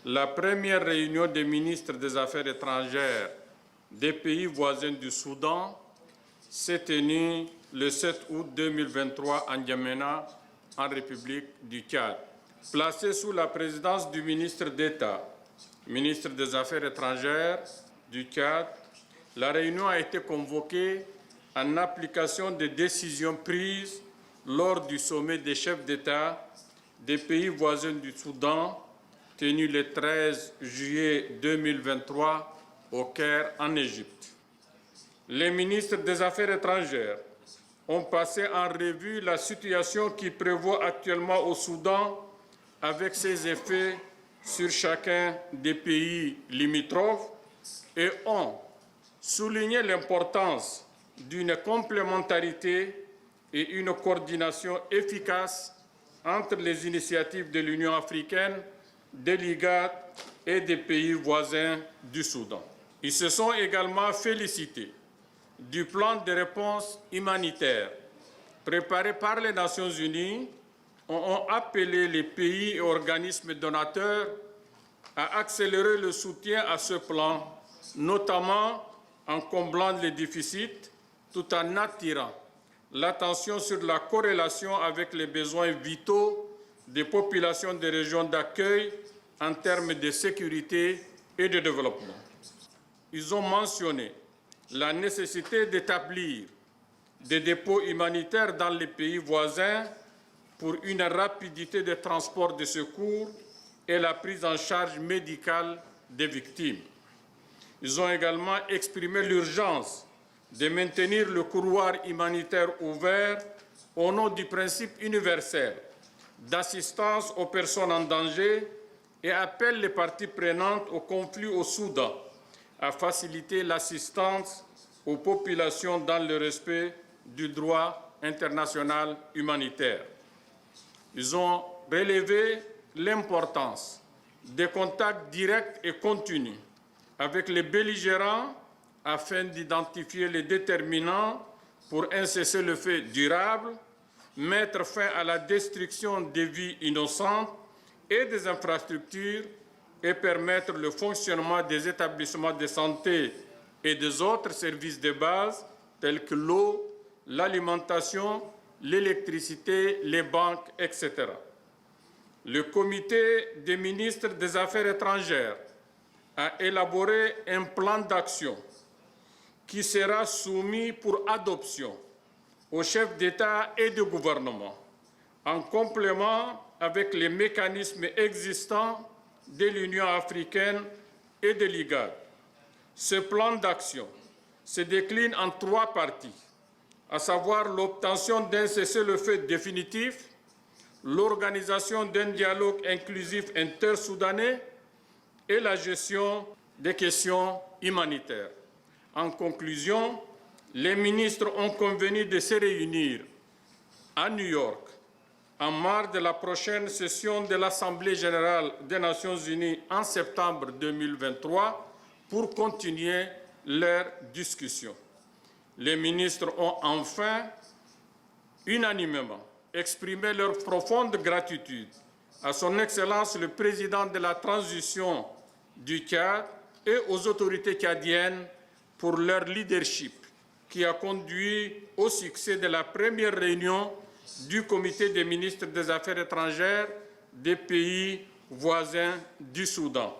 La première réunion des ministres des Affaires étrangères des pays voisins du Soudan s'est tenue le 7 août 2023 à N'Djamena, en République du Tchad. Placée sous la présidence du ministre d'État, ministre des Affaires étrangères du Tchad, la réunion a été convoquée en application des décisions prises lors du sommet des chefs d'État des pays voisins du Soudan, tenu le 13 juillet 2023 au Caire, en Égypte. Les ministres des Affaires étrangères ont passé en revue la situation qui prévaut actuellement au Soudan avec ses effets sur chacun des pays limitrophes et ont souligné l'importance d'une complémentarité et une coordination efficace entre les initiatives de l'Union africaine, de l'IGAD et des pays voisins du Soudan. Ils se sont également félicités du plan de réponse humanitaire préparé par les Nations Unies, ont appelé les pays et organismes donateurs à accélérer le soutien à ce plan, notamment en comblant les déficits, tout en attirant l'attention sur la corrélation avec les besoins vitaux des populations des régions d'accueil en termes de sécurité et de développement. Ils ont mentionné la nécessité d'établir des dépôts humanitaires dans les pays voisins pour une rapidité de transport de secours et la prise en charge médicale des victimes. Ils ont également exprimé l'urgence de maintenir le couloir humanitaire ouvert au nom du principe universel d'assistance aux personnes en danger et appellent les parties prenantes au conflit au Soudan à faciliter l'assistance aux populations dans le respect du droit international humanitaire. Ils ont relevé l'importance des contacts directs et continus avec les belligérants afin d'identifier les déterminants pour un cessez-le-feu durable, mettre fin à la destruction des vies innocentes et des infrastructures et permettre le fonctionnement des établissements de santé et des autres services de base tels que l'eau, l'alimentation, l'électricité, les banques, etc. Le comité des ministres des Affaires étrangères a élaboré un plan d'action qui sera soumis pour adoption aux chefs d'État et de gouvernement, en complément avec les mécanismes existants de l'Union africaine et de l'IGAD. Ce plan d'action se décline en 3 parties, à savoir l'obtention d'un cessez-le-feu définitif, l'organisation d'un dialogue inclusif intersoudanais et la gestion des questions humanitaires. En conclusion, les ministres ont convenu de se réunir à New York en marge de la prochaine session de l'Assemblée générale des Nations unies en septembre 2023 pour continuer leurs discussions. Les ministres ont enfin unanimement exprimé leur profonde gratitude à son Excellence le Président de la transition du Tchad et aux autorités tchadiennes pour leur leadership qui a conduit au succès de la première réunion du Comité des ministres des Affaires étrangères des pays voisins du Soudan.